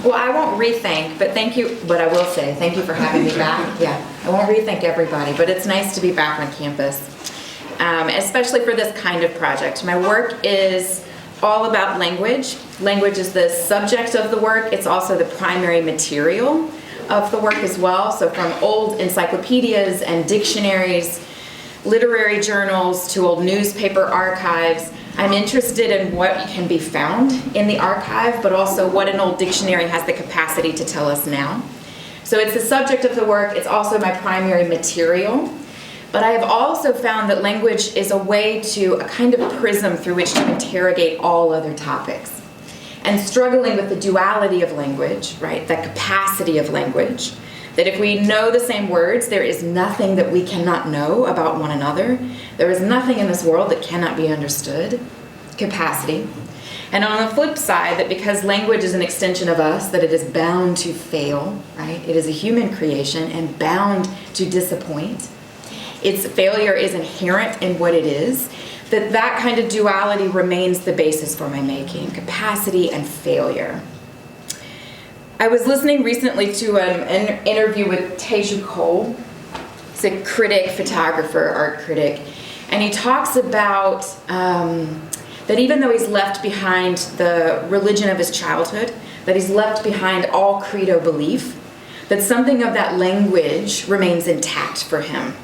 Well, I won't re-thank, but thank you, but I will say, thank you for having me back. Yeah, I won't re-thank everybody, but it's nice to be back on campus, especially for this kind of project. My work is all about language. Language is the subject of the work. It's also the primary material of the work as well. So from old encyclopedias and dictionaries, literary journals, to old newspaper archives, I'm interested in what can be found in the archive, but also what an old dictionary has the capacity to tell us now. So it's the subject of the work, it's also my primary material, but I have also found that language is a way to, a kind of prism through which to interrogate all other topics. And struggling with the duality of language, right, that capacity of language, that if we know the same words, there is nothing that we cannot know about one another. There is nothing in this world that cannot be understood. Capacity. And on the flip side, that because language is an extension of us, that it is bound to fail, right? It is a human creation and bound to disappoint. Its failure is inherent in what it is. That kind of duality remains the basis for my making. Capacity and failure. I was listening recently to an interview with Teju Cole. He's a critic, photographer, art critic, and he talks about that even though he's left behind the religion of his childhood, that he's left behind all credo belief, that something of that language remains intact for him.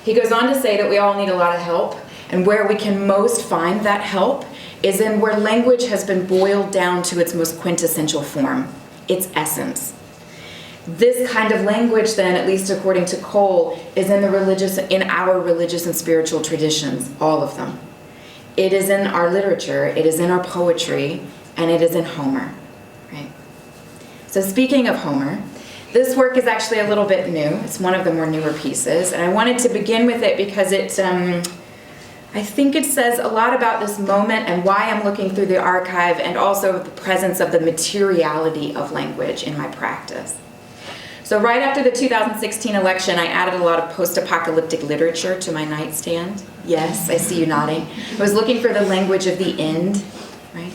He goes on to say that we all need a lot of help, and where we can most find that help is in where language has been boiled down to its most quintessential form, its essence. This kind of language then, at least according to Cole, is in our religious and spiritual traditions, all of them. It is in our literature, it is in our poetry, and it is in Homer, right? So speaking of Homer, this work is actually a little bit new. It's one of the more newer pieces, and I wanted to begin with it because I think it says a lot about this moment and why I'm looking through the archive, and also the presence of the materiality of language in my practice. So right after the 2016 election, I added a lot of post-apocalyptic literature to my nightstand. Yes, I see you nodding. I was looking for the language of the end, right?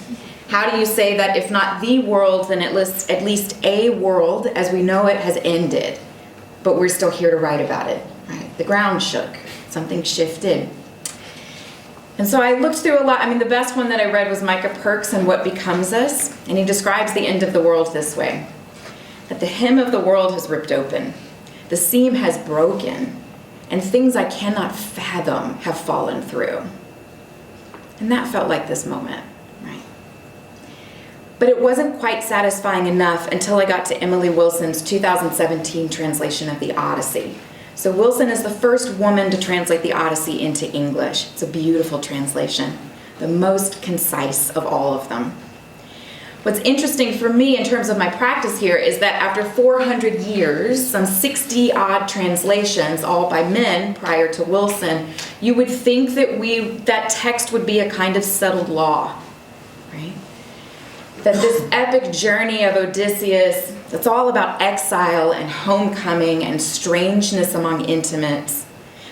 How do you say that if not the world, then at least a world as we know it has ended, but we're still here to write about it, right? The ground shook, something shifted. And so I looked through a lot. I mean, the best one that I read was Micah Perks and What Becomes Us, and he describes the end of the world this way: that the hem of the world has ripped open, the seam has broken, and things I cannot fathom have fallen through. And that felt like this moment, right? But it wasn't quite satisfying enough until I got to Emily Wilson's 2017 translation of the Odyssey. So Wilson is the first woman to translate the Odyssey into English. It's a beautiful translation, the most concise of all of them. What's interesting for me in terms of my practice here is that after 400 years, some 60-odd translations, all by men prior to Wilson, you would think that text would be a kind of settled law, right? That this epic journey of Odysseus, that's all about exile and homecoming and strangeness among intimates,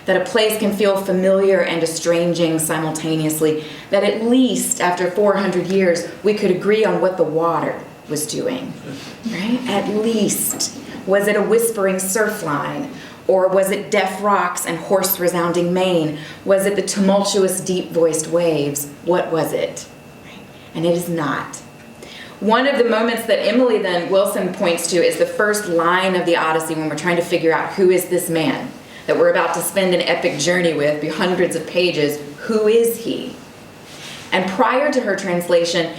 that a place can feel familiar and estranging simultaneously, that at least after 400 years, we could agree on what the water was doing, right? At least. Was it a whispering surf line? Or was it deaf rocks and hoarse resounding mane? Was it the tumultuous deep-voiced waves? What was it? Right? And it is not. One of the moments that Emily then Wilson points to is the first line of the Odyssey when we're trying to figure out who is this man that we're about to spend an epic journey with, be hundreds of pages. Who is he? And prior to her translation,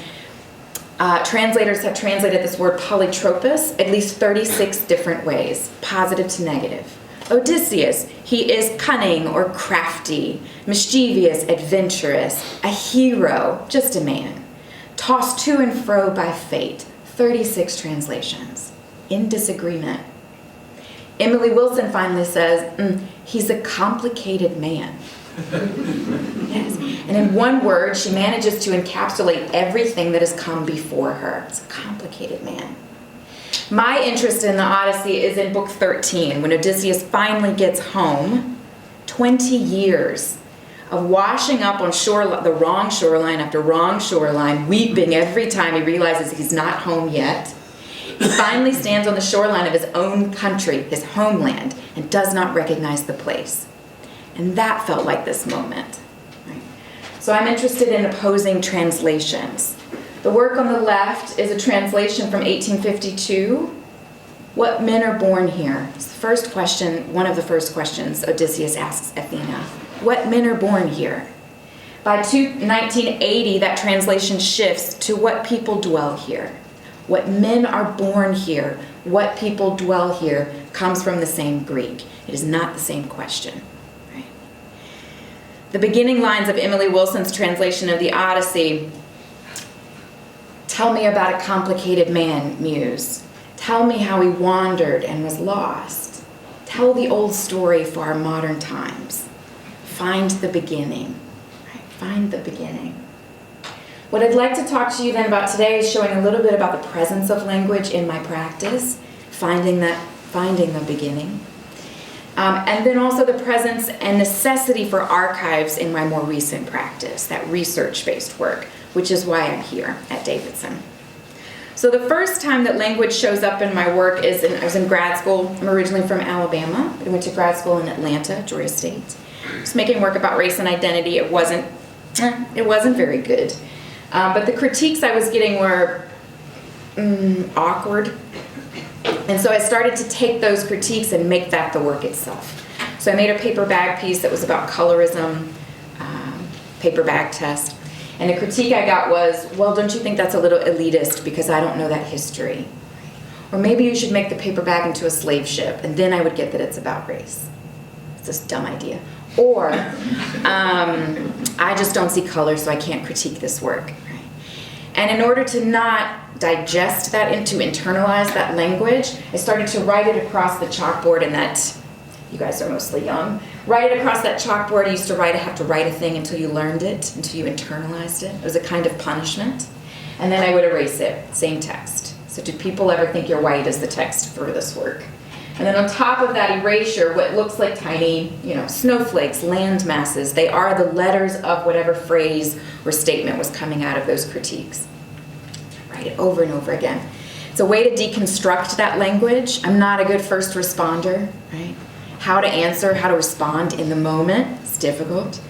translators have translated this word polytropous at least 36 different ways, positive to negative. Odysseus, he is cunning or crafty, mischievous, adventurous, a hero, just a man. Tossed to and fro by fate, 36 translations, in disagreement. Emily Wilson finally says, he's a complicated man. Yes. And in one word, she manages to encapsulate everything that has come before her. It's a complicated man. My interest in the Odyssey is in book 13, when Odysseus finally gets home, 20 years of washing up on the wrong shoreline after wrong shoreline, weeping every time he realizes he's not home yet. He finally stands on the shoreline of his own country, his homeland, and does not recognize the place. And that felt like this moment. Right? So I'm interested in opposing translations. The work on the left is a translation from 1852. What men are born here? It's the first question, one of the first questions Odysseus asks Athena. What men are born here? By 1980, that translation shifts to what people dwell here. What men are born here, what people dwell here, comes from the same Greek. It is not the same question. Right? The beginning lines of Emily Wilson's translation of the Odyssey, tell me about a complicated man, muse. Tell me how he wandered and was lost. Tell the old story for our modern times. Find the beginning. Right? Find the beginning. What I'd like to talk to you then about today is showing a little bit about the presence of language in my practice, finding the beginning. And then also the presence and necessity for archives in my more recent practice, that research-based work, which is why I'm here at Davidson. So the first time that language shows up in my work is I was in grad school. I'm originally from Alabama. I went to grad school in Atlanta, Georgia State. I was making work about race and identity. It wasn't very good. But the critiques I was getting were awkward. And so I started to take those critiques and make that the work itself. So I made a paper bag piece that was about colorism, paper bag test. And the critique I got was, well, don't you think that's a little elitist because I don't know that history? Or maybe you should make the paper bag into a slave ship, and then I would get that it's about race. It's this dumb idea. Or, I just don't see color, so I can't critique this work. Right? And in order to not digest that and to internalize that language, I started to write it across the chalkboard, and that, you guys are mostly young, write it across that chalkboard. I used to have to write a thing until you learned it, until you internalized it. It was a kind of punishment. And then I would erase it, same text. So do people ever think you're white as the text for this work? And then on top of that erasure, what looks like tiny, snowflakes, land masses, they are the letters of whatever phrase or statement was coming out of those critiques. Write it over and over again. It's a way to deconstruct that language. I'm not a good first responder, right? How to answer, how to respond in the moment, it's difficult.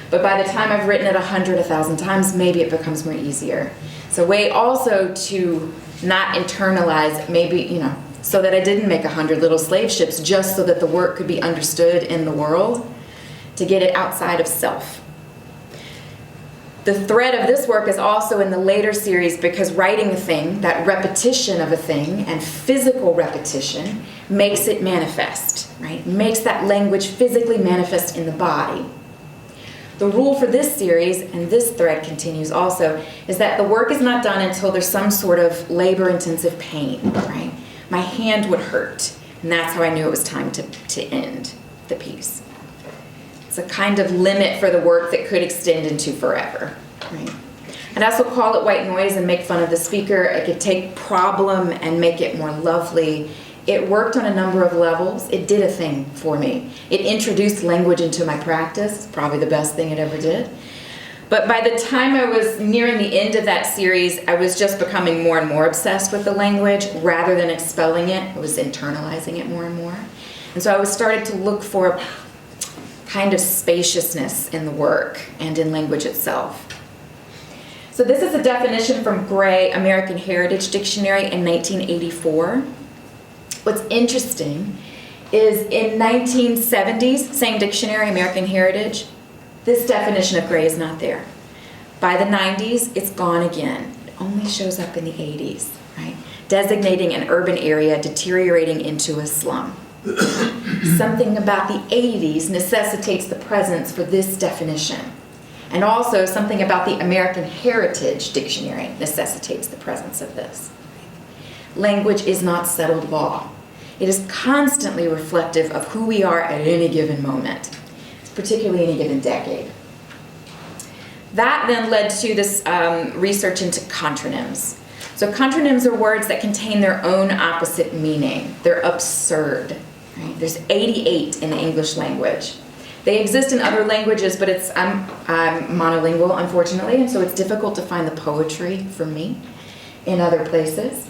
But by the time I've written it 100, 1,000 times, maybe it becomes more easier. It's a way also to not internalize, maybe, so that I didn't make 100 little slave ships just so that the work could be understood in the world, to get it outside of self. The thread of this work is also in the later series because writing a thing, that repetition of a thing and physical repetition makes it manifest, right? Makes that language physically manifest in the body. The rule for this series, and this thread continues also, is that the work is not done until there's some sort of labor-intensive pain, right? My hand would hurt, and that's how I knew it was time to end the piece. It's a kind of limit for the work that could extend into forever, right? I'd also call it white noise and make fun of the speaker. I could take problem and make it more lovely. It worked on a number of levels. It did a thing for me. It introduced language into my practice, probably the best thing it ever did. But by the time I was nearing the end of that series, I was just becoming more and more obsessed with the language rather than expelling it. I was internalizing it more and more. And so I was starting to look for a kind of spaciousness in the work and in language itself. So this is a definition from Gray, American Heritage Dictionary in 1984. What's interesting is in 1970s, same dictionary, American Heritage, this definition of gray is not there. By the 90s, it's gone again. It only shows up in the 80s, right? Designating an urban area deteriorating into a slum. Something about the 80s necessitates the presence for this definition. And also something about the American Heritage Dictionary necessitates the presence of this. Language is not settled law. It is constantly reflective of who we are at any given moment, particularly any given decade. That then led to this research into contronyms. So contronyms are words that contain their own opposite meaning. They're absurd. Right? There's 88 in the English language. They exist in other languages, but I'm monolingual, unfortunately, and so it's difficult to find the poetry for me in other places.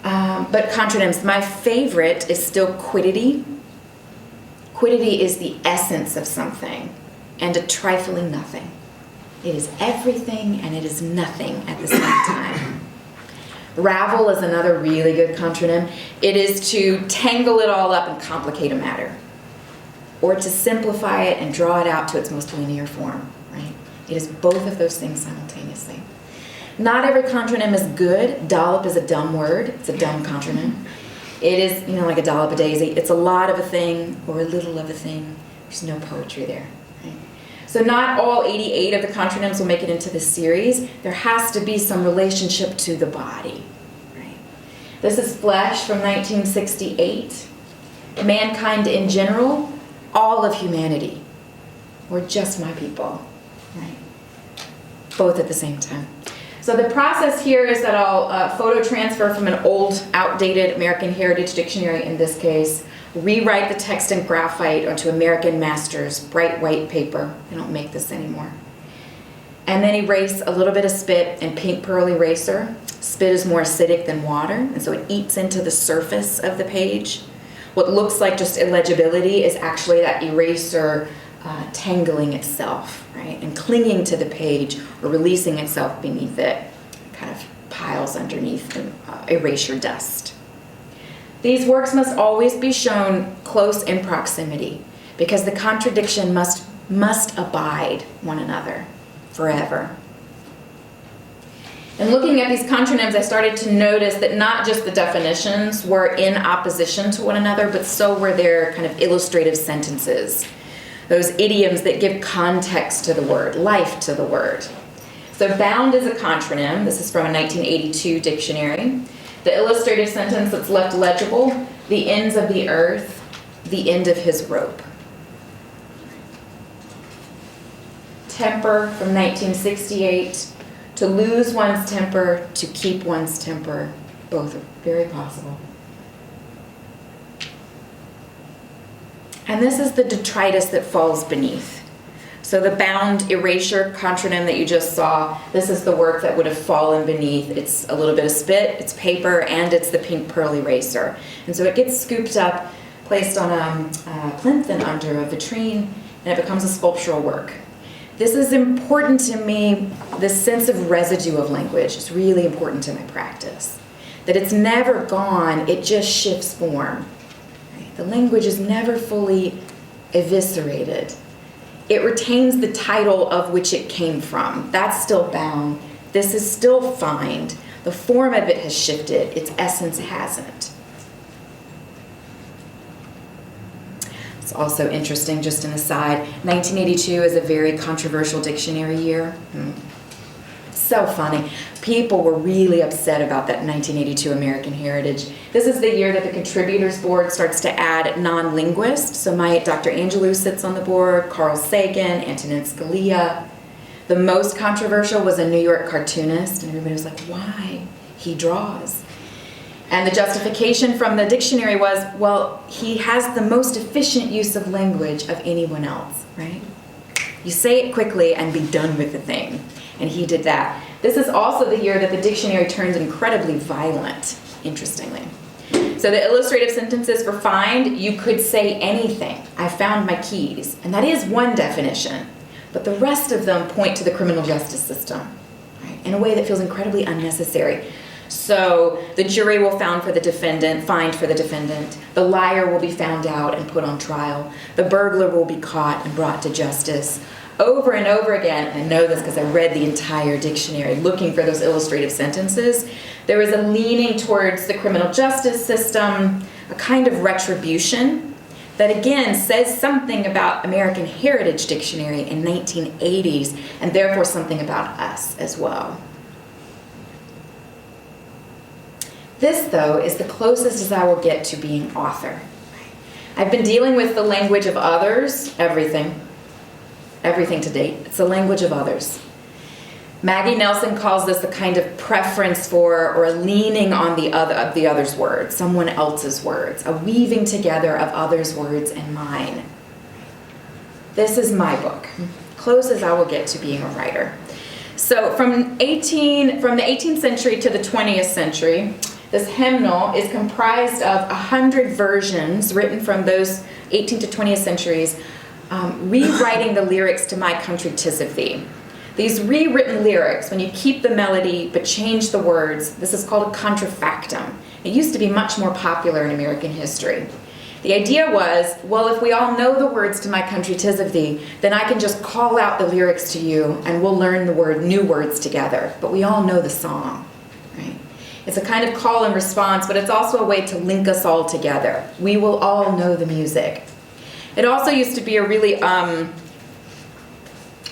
But contronyms, my favorite is still quiddity. Quiddity is the essence of something and a trifling nothing. It is everything and it is nothing at the same time. Ravel is another really good contronym. It is to tangle it all up and complicate a matter, or to simplify it and draw it out to its most linear form, right? It is both of those things simultaneously. Not every contronym is good. Dollop is a dumb word. It's a dumb contronym. It is, like a dollop of daisy. It's a lot of a thing or a little of a thing. There's no poetry there, right? So not all 88 of the contronyms will make it into this series. There has to be some relationship to the body, right? This is Flesh from 1968. Mankind in general, all of humanity, or just my people, right? Both at the same time. So the process here is that I'll photo transfer from an old, outdated American Heritage Dictionary, in this case, rewrite the text in graphite onto American Masters bright white paper. They don't make this anymore. And then erase a little bit of spit in pink pearl eraser. Spit is more acidic than water, and so it eats into the surface of the page. What looks like just illegibility is actually that eraser tangling itself, right, and clinging to the page or releasing itself beneath it, kind of piles underneath the erasure dust. These works must always be shown close in proximity because the contradiction must abide one another forever. And looking at these contronyms, I started to notice that not just the definitions were in opposition to one another, but so were their kind of illustrative sentences. Those idioms that give context to the word, life to the word. So bound is a contronym. This is from a 1982 dictionary. The illustrative sentence that's left legible, the ends of the earth, the end of his rope. Temper from 1968. To lose one's temper, to keep one's temper, both are very possible. And this is the detritus that falls beneath. So the bound erasure contronym that you just saw, this is the work that would have fallen beneath. It's a little bit of spit, it's paper, and it's the pink pearl eraser. And so it gets scooped up, placed on a plinth and under a vitrine, and it becomes a sculptural work. This is important to me. This sense of residue of language is really important to my practice. That it's never gone, it just shifts form. Right? The language is never fully eviscerated. It retains the title of which it came from. That's still bound. This is still fined. The form of it has shifted. Its essence hasn't. It's also interesting, just an aside, 1982 is a very controversial dictionary year. So funny. People were really upset about that 1982 American Heritage. This is the year that the Contributors Board starts to add non-linguists. So Dr. Angelou sits on the board, Carl Sagan, Antonin Scalia. The most controversial was a New York cartoonist, and everybody was like, why? He draws. And the justification from the dictionary was, well, he has the most efficient use of language of anyone else, right? You say it quickly and be done with the thing. And he did that. This is also the year that the dictionary turns incredibly violent, interestingly. So the illustrative sentences for find, you could say anything. I found my keys. And that is one definition. But the rest of them point to the criminal justice system, right, in a way that feels incredibly unnecessary. So the jury will find for the defendant. The liar will be found out and put on trial. The burglar will be caught and brought to justice. Over and over again, and I know this because I read the entire dictionary looking for those illustrative sentences, there is a leaning towards the criminal justice system, a kind of retribution that again says something about American Heritage Dictionary in 1980s and therefore something about us as well. This, though, is the closest as I will get to being author. I've been dealing with the language of others, everything to date. It's the language of others. Maggie Nelson calls this a kind of preference for or a leaning on the other's words, someone else's words, a weaving together of others' words and mine. This is my book, close as I will get to being a writer. So from the 18th century to the 20th century, this hymnal is comprised of 100 versions written from those 18th to 20th centuries, rewriting the lyrics to My Country 'Tis of Thee. These rewritten lyrics, when you keep the melody but change the words, this is called a contrafactum. It used to be much more popular in American history. The idea was, well, if we all know the words to My Country 'Tis of Thee, then I can just call out the lyrics to you and we'll learn new words together. But we all know the song, right? It's a kind of call and response, but it's also a way to link us all together. We will all know the music. It also used to be a really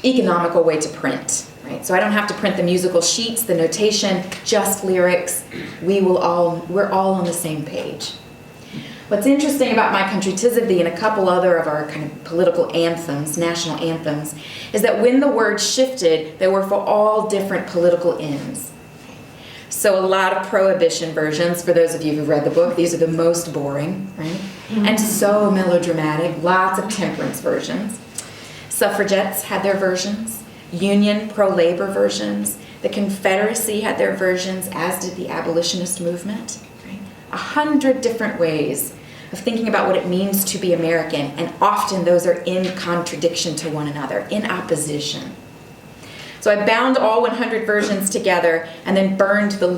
economical way to print, right? So I don't have to print the musical sheets, the notation, just lyrics. We're all on the same page. What's interesting about My Country 'Tis of Thee and a couple other of our kind of political anthems, national anthems, is that when the words shifted, they were for all different political ends. So a lot of prohibition versions, for those of you who've read the book, these are the most boring, right? And so melodramatic, lots of temperance versions. Suffragettes had their versions, Union pro-labor versions, the Confederacy had their versions, as did the abolitionist movement, right? 100 different ways of thinking about what it means to be American, and often those are in contradiction to one another, in opposition. So I bound all 100 versions together and then burned the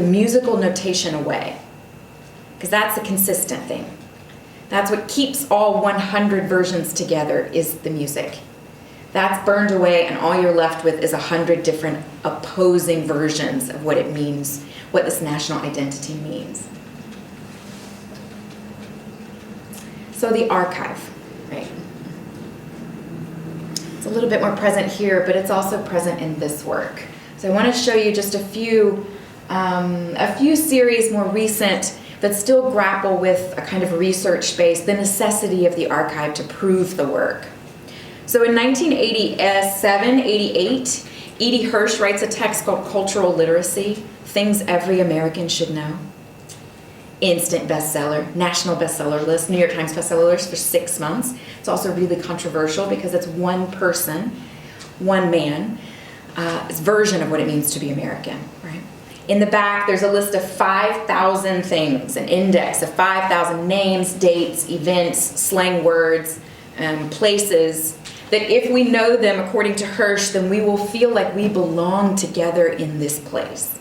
musical notation away, because that's a consistent thing. That's what keeps all 100 versions together, is the music. That's burned away, and all you're left with is 100 different opposing versions of what it means, what this national identity means. So the archive, right? It's a little bit more present here, but it's also present in this work. So I want to show you just a few series more recent that still grapple with a kind of research base, the necessity of the archive to prove the work. So in 1987-88, Edie Hirsch writes a text called Cultural Literacy, Things Every American Should Know. Instant bestseller, national bestseller list, New York Times bestseller list for 6 months. It's also really controversial because it's one person, one man, version of what it means to be American, right? In the back, there's a list of 5,000 things, an index of 5,000 names, dates, events, slang words, places, that if we know them according to Hirsch, then we will feel like we belong together in this place.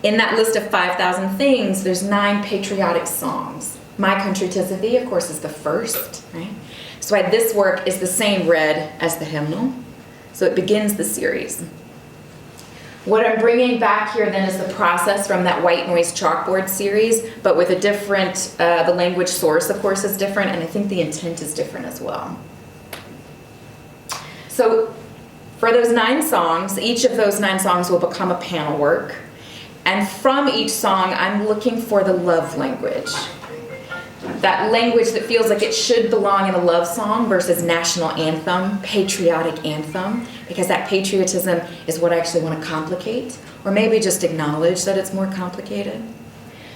In that list of 5,000 things, there's 9 patriotic songs. My Country 'Tis of Thee, of course, is the first, right? So this work is the same read as the hymnal. So it begins the series. What I'm bringing back here then is the process from that white noise chalkboard series, but with a different, the language source, of course, is different, and I think the intent is different as well. So for those 9 songs, each of those 9 songs will become a panel work. And from each song, I'm looking for the love language. That language that feels like it should belong in a love song versus national anthem, patriotic anthem, because that patriotism is what I actually want to complicate, or maybe just acknowledge that it's more complicated.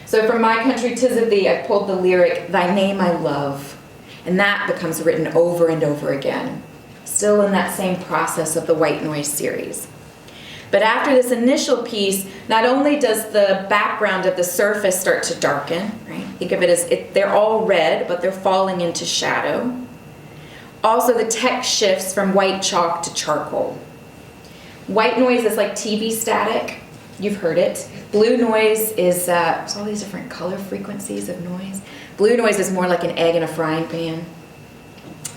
So from My Country 'Tis of Thee, I pulled the lyric, Thy name I love, and that becomes written over and over again, still in that same process of the white noise series. But after this initial piece, not only does the background of the surface start to darken, right? Think of it as they're all red, but they're falling into shadow. Also, the text shifts from white chalk to charcoal. White noise is like TV static. You've heard it. Blue noise is there's all these different color frequencies of noise. Blue noise is more like an egg in a frying pan.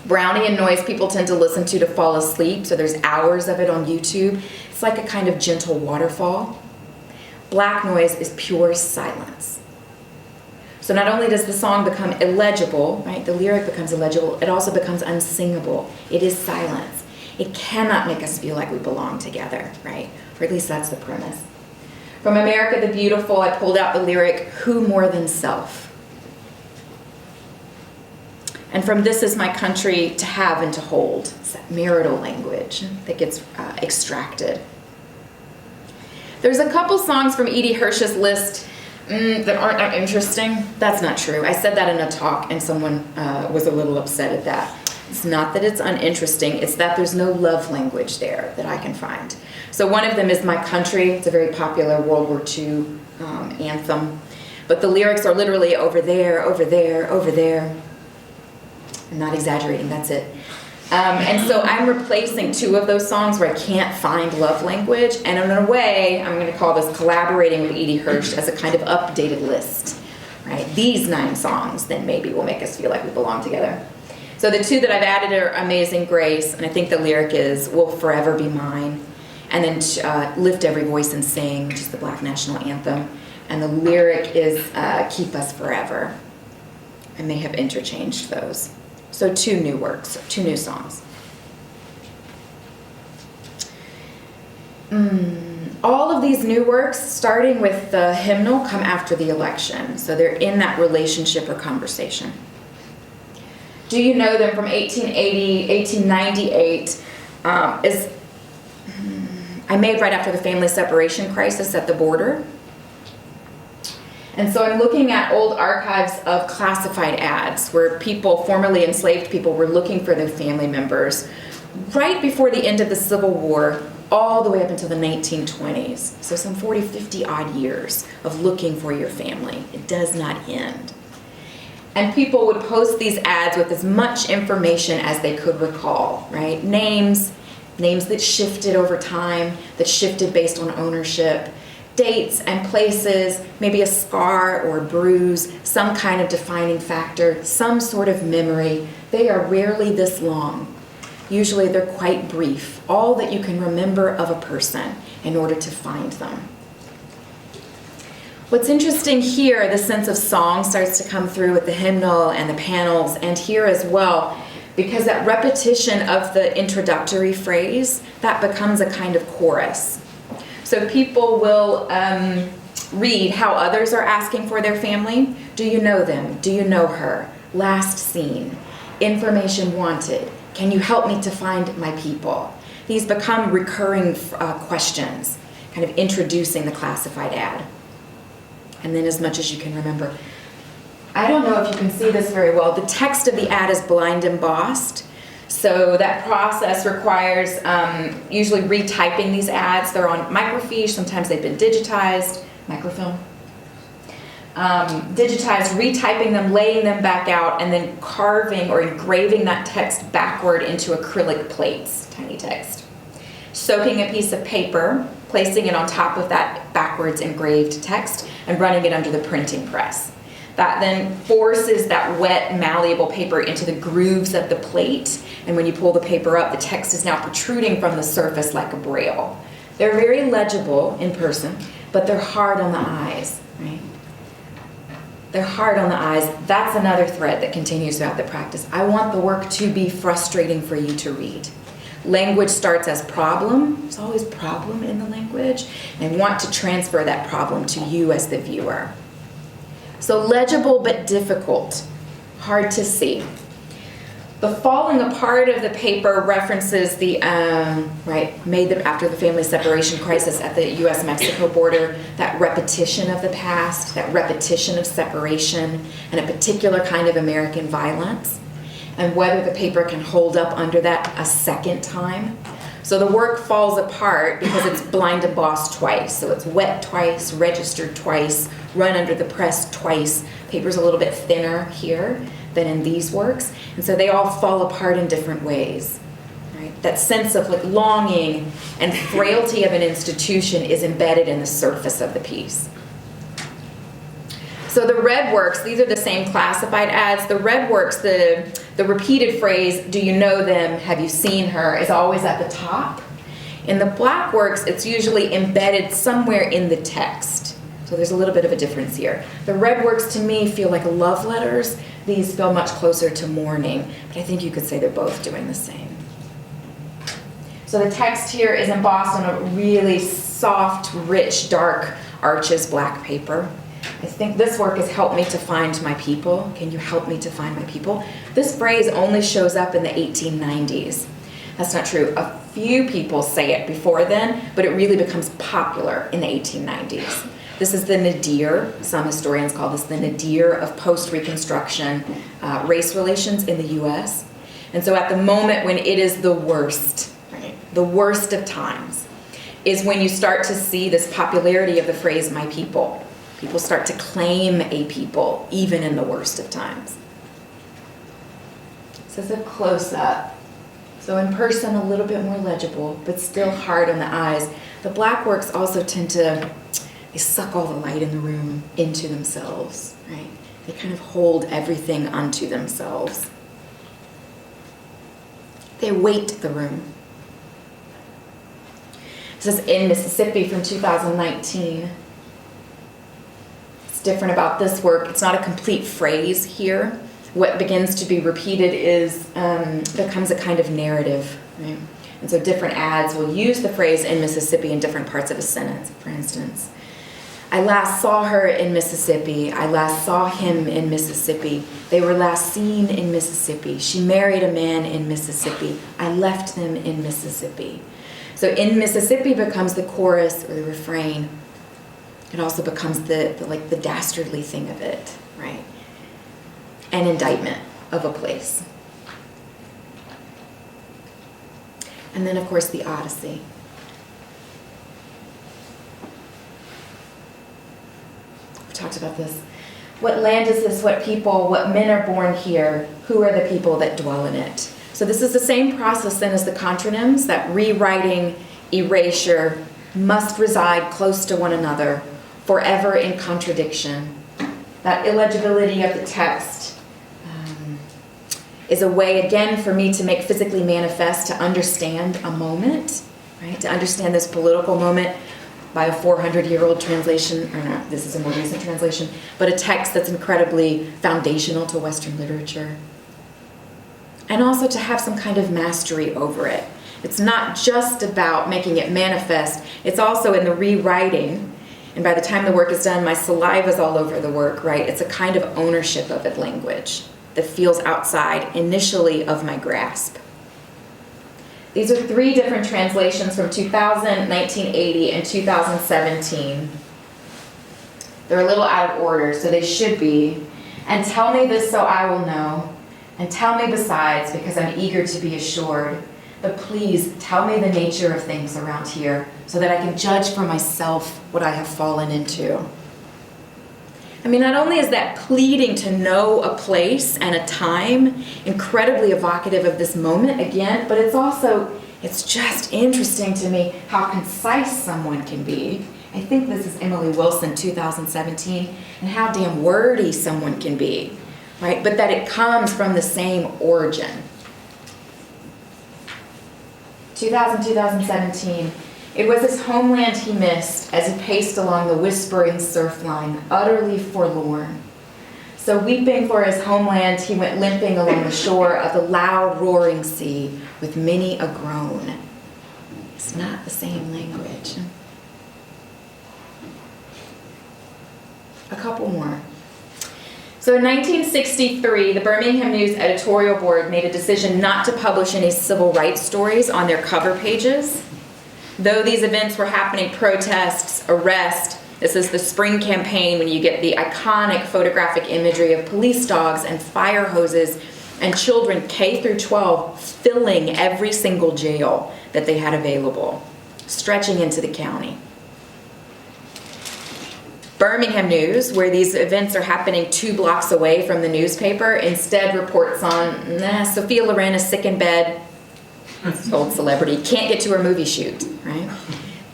Brownian noise people tend to listen to fall asleep, so there's hours of it on YouTube. It's like a kind of gentle waterfall. Black noise is pure silence. So not only does the song become illegible, right, the lyric becomes illegible, it also becomes unsingable. It is silence. It cannot make us feel like we belong together, right? Or at least that's the premise. From America the Beautiful, I pulled out the lyric, Who More Than Self? And from This Is My Country, To Have and To Hold. It's that marital language that gets extracted. There's a couple songs from Edie Hirsch's list That aren't that interesting. That's not true. I said that in a talk and someone was a little upset at that. It's not that it's uninteresting, it's that there's no love language there that I can find. So one of them is My Country. It's a very popular World War II anthem. But the lyrics are literally over there, over there, over there. I'm not exaggerating, that's it. And so I'm replacing two of those songs where I can't find love language, and in a way, I'm going to call this collaborating with Edie Hirsch as a kind of updated list, right? These 9 songs then maybe will make us feel like we belong together. So the 2 that I've added are Amazing Grace, and I think the lyric is Will Forever Be Mine, and then Lift Every Voice and Sing, which is the Black National Anthem, and the lyric is Keep Us Forever. I may have interchanged those. So 2 new works, 2 new songs. All of these new works, starting with the hymnal, come after the election. So they're in that relationship or conversation. Do You Know Them from 1880, 1898 is I made right after the family separation crisis at the border. And so I'm looking at old archives of classified ads where people, formerly enslaved people, were looking for their family members right before the end of the Civil War, all the way up until the 1920s. So some 40, 50 odd years of looking for your family. It does not end. And people would post these ads with as much information as they could recall, right? Names that shifted over time, that shifted based on ownership, dates and places, maybe a scar or a bruise, some kind of defining factor, some sort of memory. They are rarely this long. Usually they're quite brief, all that you can remember of a person in order to find them. What's interesting here, the sense of song starts to come through with the hymnal and the panels, and here as well, because that repetition of the introductory phrase, that becomes a kind of chorus. So people will read how others are asking for their family. Do you know them? Do you know her? Last seen. Information wanted. Can you help me to find my people? These become recurring questions, kind of introducing the classified ad. And then as much as you can remember. I don't know if you can see this very well. The text of the ad is blind embossed. So that process requires usually retyping these ads. They're on microfiche. Sometimes they've been digitized, microfilm. Digitized, retyping them, laying them back out, and then carving or engraving that text backward into acrylic plates, tiny text. Soaking a piece of paper, placing it on top of that backwards engraved text, and running it under the printing press. That then forces that wet, malleable paper into the grooves of the plate, and when you pull the paper up, the text is now protruding from the surface like a braille. They're very legible in person, but they're hard on the eyes, right? They're hard on the eyes. That's another thread that continues throughout the practice. I want the work to be frustrating for you to read. Language starts as problem. There's always problem in the language. And I want to transfer that problem to you as the viewer. So legible but difficult, hard to see. The falling apart of the paper references the, made after the family separation crisis at the U.S.-Mexico border, that repetition of the past, that repetition of separation, and a particular kind of American violence, and whether the paper can hold up under that a second time. So the work falls apart because it's blind embossed twice. So it's wet twice, registered twice, run under the press twice. Paper's a little bit thinner here than in these works. And so they all fall apart in different ways. Right? That sense of like longing and frailty of an institution is embedded in the surface of the piece. So the red works, these are the same classified ads. The red works, the repeated phrase, do you know them, have you seen her, is always at the top. In the black works, it's usually embedded somewhere in the text. So there's a little bit of a difference here. The red works to me feel like love letters. These feel much closer to mourning, but I think you could say they're both doing the same. So the text here is embossed on a really soft, rich, dark arches black paper. I think this work has helped me to find my people. Can you help me to find my people? This phrase only shows up in the 1890s. That's not true. A few people say it before then, but it really becomes popular in the 1890s. This is the nadir. Some historians call this the nadir of post-Reconstruction race relations in the U.S. And so at the moment when it is the worst, right, the worst of times, is when you start to see this popularity of the phrase, my people. People start to claim a people, even in the worst of times. This is a close-up. So in person, a little bit more legible, but still hard on the eyes. The black works also tend to, they suck all the light in the room into themselves, right? They kind of hold everything unto themselves. They weight the room. This is in Mississippi from 2019. What's different about this work, it's not a complete phrase here. What begins to be repeated becomes a kind of narrative, right? And so different ads will use the phrase in Mississippi in different parts of a sentence. For instance, I last saw her in Mississippi. I last saw him in Mississippi. They were last seen in Mississippi. She married a man in Mississippi. I left them in Mississippi. So in Mississippi becomes the chorus or the refrain. It also becomes the dastardly thing of it, right? An indictment of a place. And then, of course, the Odyssey. We talked about this. What land is this? What people? What men are born here? Who are the people that dwell in it? So this is the same process then as the contronyms, that rewriting, erasure must reside close to one another, forever in contradiction. That illegibility of the text is a way, again, for me to make physically manifest, to understand a moment, right? To understand this political moment by a 400-year-old translation, or not, this is a more recent translation, but a text that's incredibly foundational to Western literature. And also to have some kind of mastery over it. It's not just about making it manifest, it's also in the rewriting, and by the time the work is done, my saliva's all over the work, right? It's a kind of ownership of it, language, that feels outside initially of my grasp. These are 3 different translations from 2000, 1980, and 2017. They're a little out of order, so they should be. And tell me this so I will know, and tell me besides because I'm eager to be assured. But please tell me the nature of things around here so that I can judge for myself what I have fallen into. I mean, not only is that pleading to know a place and a time incredibly evocative of this moment again, but it's just interesting to me how concise someone can be. I think this is Emily Wilson, 2017, and how damn wordy someone can be, right? But that it comes from the same origin. 2017. It was his homeland he missed as he paced along the whispering surf line, utterly forlorn. So weeping for his homeland, he went limping along the shore of the loud roaring sea with many a groan. It's not the same language. A couple more. So in 1963, the Birmingham News editorial board made a decision not to publish any civil rights stories on their cover pages. Though these events were happening, protests, arrest, this is the spring campaign when you get the iconic photographic imagery of police dogs and fire hoses and children K through 12 filling every single jail that they had available, stretching into the county. Birmingham News, where these events are happening 2 blocks away from the newspaper, instead reports on, Sophia Loren is sick in bed, old celebrity, can't get to her movie shoot, right?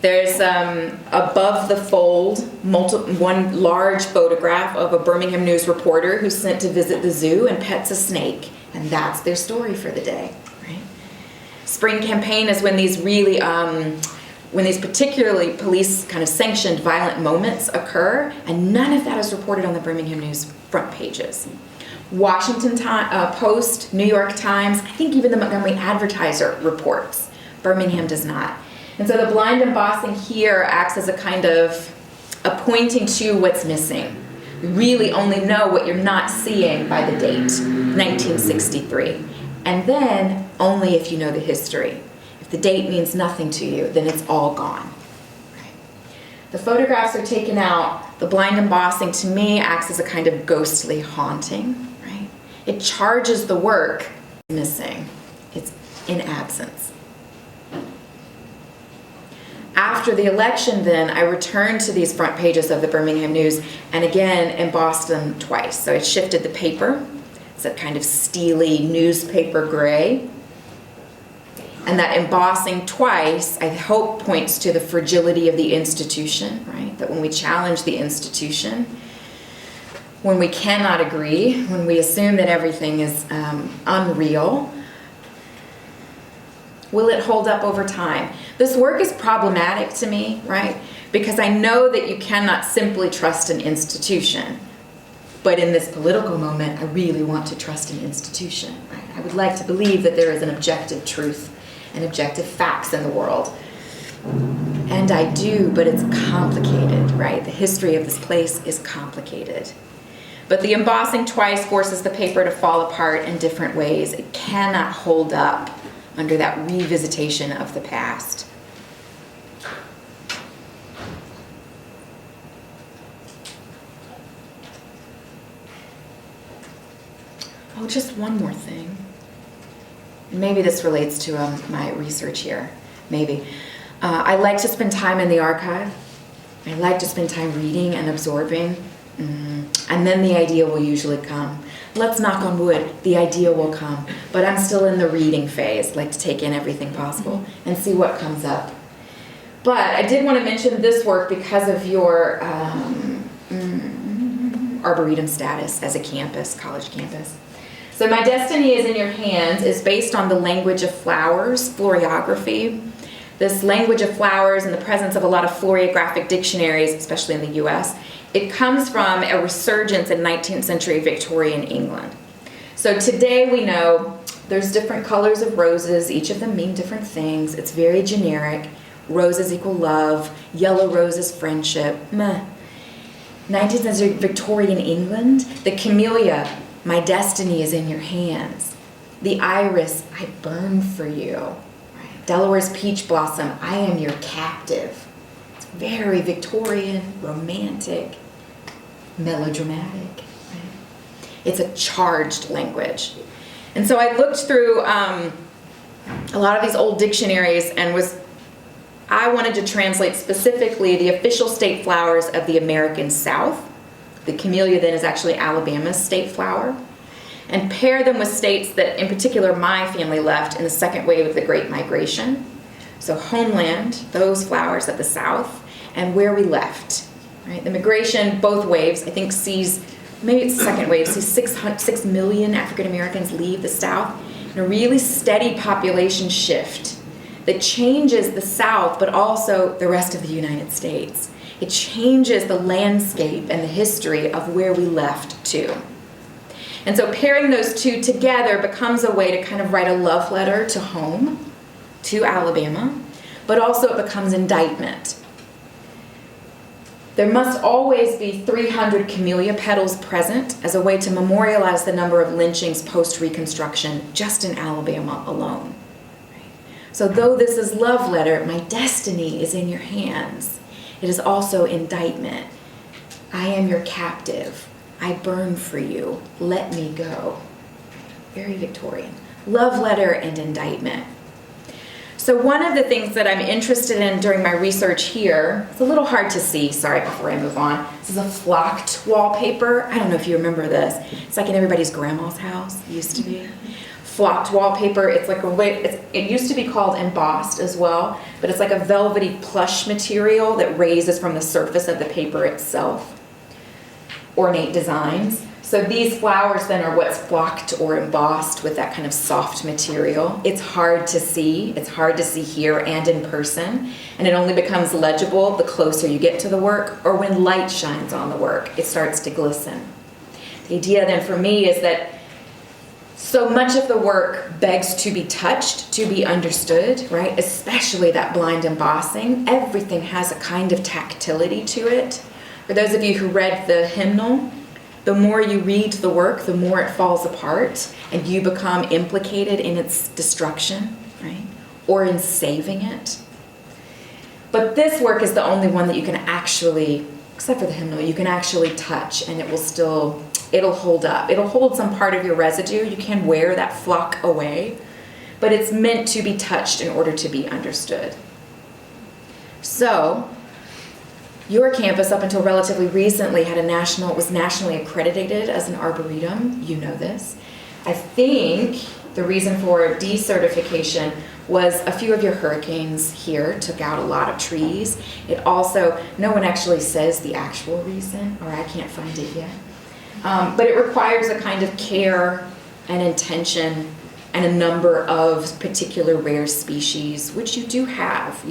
There's above the fold, one large photograph of a Birmingham News reporter who's sent to visit the zoo and pets a snake, and that's their story for the day, right? Spring campaign is when these really, when these particularly police kind of sanctioned violent moments occur, and none of that is reported on the Birmingham News front pages. Washington Post, New York Times, I think even the Montgomery Advertiser reports. Birmingham does not. And so the blind embossing here acts as a kind of a pointing to what's missing. You really only know what you're not seeing by the date, 1963. And then only if you know the history. If the date means nothing to you, then it's all gone. Right? The photographs are taken out. The blind embossing, to me, acts as a kind of ghostly haunting, right? It charges the work missing. It's in absence. After the election, then, I returned to these front pages of the Birmingham News and again embossed them twice. So I shifted the paper. It's a kind of steely newspaper gray. And that embossing twice, I hope, points to the fragility of the institution, right? That when we challenge the institution, when we cannot agree, when we assume that everything is unreal, will it hold up over time? This work is problematic to me, right? Because I know that you cannot simply trust an institution. But in this political moment, I really want to trust an institution, right? I would like to believe that there is an objective truth and objective facts in the world. And I do, but it's complicated, right? The history of this place is complicated. But the embossing twice forces the paper to fall apart in different ways. It cannot hold up under that revisitation of the past. Oh, just one more thing. Maybe this relates to my research here. Maybe. I like to spend time in the archive. I like to spend time reading and absorbing. And then the idea will usually come. Let's knock on wood, the idea will come. But I'm still in the reading phase, like to take in everything possible and see what comes up. But I did want to mention this work because of your arboretum status as a campus, college campus. So My Destiny is in Your Hands is based on the language of flowers, floriography. This language of flowers in the presence of a lot of floriographic dictionaries, especially in the US, it comes from a resurgence in 19th century Victorian England. So today we know there's different colors of roses, each of them mean different things. It's very generic. Roses equal love, yellow roses friendship. Meh. 19th century Victorian England, the camellia, my destiny is in your hands. The iris, I burn for you. Right? Delaware's peach blossom, I am your captive. It's very Victorian, romantic, melodramatic. Right? It's a charged language. And so I looked through a lot of these old dictionaries and I wanted to translate specifically the official state flowers of the American South. The camellia then is actually Alabama's state flower. And pair them with states that in particular my family left in the second wave of the Great Migration. So homeland, those flowers of the South, and where we left. Right? The migration, both waves, I think sees, maybe it's the second wave, sees 6 million African Americans leave the South in a really steady population shift that changes the South, but also the rest of the United States. It changes the landscape and the history of where we left to. And so pairing those two together becomes a way to kind of write a love letter to home, to Alabama, but also it becomes indictment. There must always be 300 camellia petals present as a way to memorialize the number of lynchings post-Reconstruction just in Alabama alone. So though this is love letter, my destiny is in your hands. It is also indictment. I am your captive. I burn for you. Let me go. Very Victorian. Love letter and indictment. So one of the things that I'm interested in during my research here, it's a little hard to see, sorry, before I move on. This is a flocked wallpaper. I don't know if you remember this. It's like in everybody's grandma's house, it used to be. Flocked wallpaper, it's like it used to be called embossed as well, but it's like a velvety plush material that raises from the surface of the paper itself. Ornate designs. So these flowers then are what's flocked or embossed with that kind of soft material. It's hard to see. It's hard to see here and in person, and it only becomes legible the closer you get to the work or when light shines on the work, it starts to glisten. The idea then for me is that so much of the work begs to be touched, to be understood, right? Especially that blind embossing. Everything has a kind of tactility to it. For those of you who read the Hymnal, the more you read the work, the more it falls apart and you become implicated in its destruction, right? Or in saving it. But this work is the only one that you can actually, except for the hymnal, you can actually touch, and it'll hold up. It'll hold some part of your residue. You can wear that flock away, but it's meant to be touched in order to be understood. So, your campus, up until relatively recently, was nationally accredited as an arboretum. You know this. I think the reason for decertification was a few of your hurricanes here took out a lot of trees. It also, no one actually says the actual reason, or I can't find it yet. But it requires a kind of care and intention and a number of particular rare species, which you still have.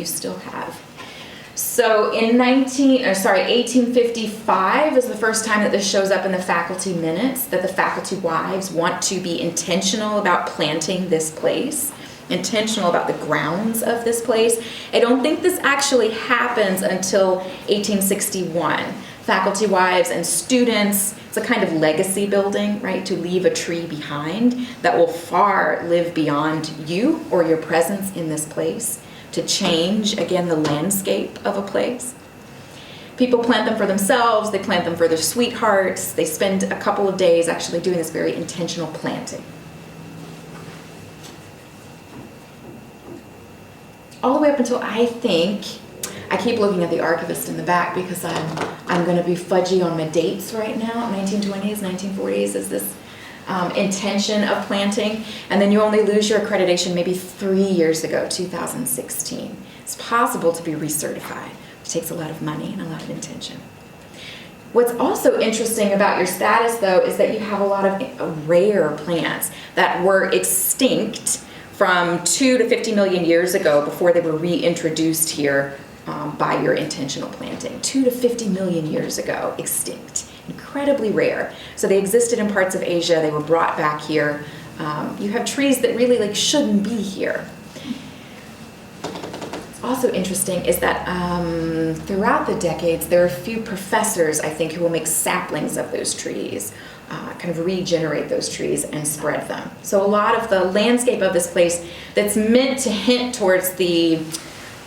So in 1855 is the first time that this shows up in the faculty minutes, that the faculty wives want to be intentional about planting this place, intentional about the grounds of this place. I don't think this actually happens until 1861. Faculty wives and students, it's a kind of legacy building, right, to leave a tree behind that will far live beyond you or your presence in this place, to change, again, the landscape of a place. People plant them for themselves, they plant them for their sweethearts, they spend a couple of days actually doing this very intentional planting. All the way up until I keep looking at the archivist in the back because I'm going to be fudgy on my dates right now. 1920s, 1940s is this intention of planting, and then you only lose your accreditation maybe 3 years ago, 2016. It's possible to be recertified. It takes a lot of money and a lot of intention. What's also interesting about your status, though, is that you have a lot of rare plants that were extinct from 2 to 50 million years ago before they were reintroduced here by your intentional planting. 2 to 50 million years ago, extinct. Incredibly rare. So they existed in parts of Asia, they were brought back here. You have trees that really shouldn't be here. What's also interesting is that throughout the decades, there are a few professors, I think, who will make saplings of those trees, kind of regenerate those trees and spread them. So a lot of the landscape of this place that's meant to hint towards a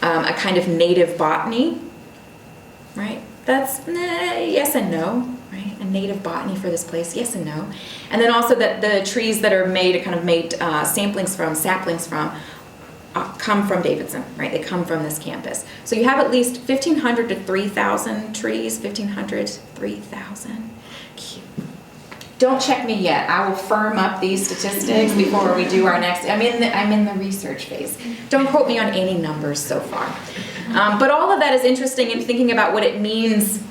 kind of native botany, right? That's yes and no, right? A native botany for this place, yes and no. And then also that the trees that are made saplings from, come from Davidson, right? They come from this campus. So you have at least 1,500 to 3,000 trees, 1,500, 3,000. Don't check me yet. I will firm up these statistics before we do our next. I'm in the research phase. Don't quote me on any numbers so far. But all of that is interesting in thinking about what it means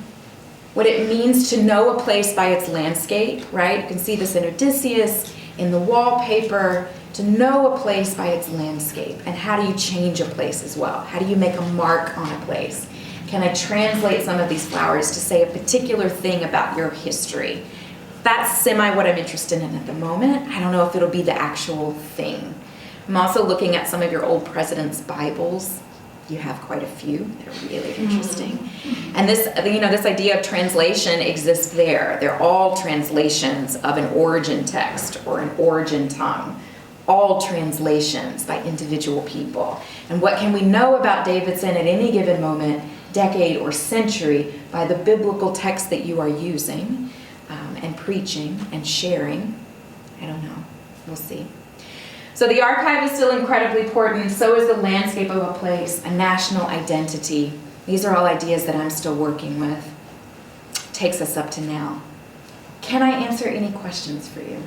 to know a place by its landscape, right? You can see this in Odysseus, in the wallpaper, to know a place by its landscape. And how do you change a place as well? How do you make a mark on a place? Can I translate some of these flowers to say a particular thing about your history? That's what I'm interested in at the moment. I don't know if it'll be the actual thing. I'm also looking at some of your old presidents' Bibles. You have quite a few. They're really interesting. And this idea of translation exists there. They're all translations of an origin text or an origin tongue. All translations by individual people. And what can we know about Davidson at any given moment, decade, or century by the biblical text that you are using and preaching and sharing? I don't know. We'll see. So the archive is still incredibly important. So is the landscape of a place, a national identity. These are all ideas that I'm still working with. Takes us up to now. Can I answer any questions for you?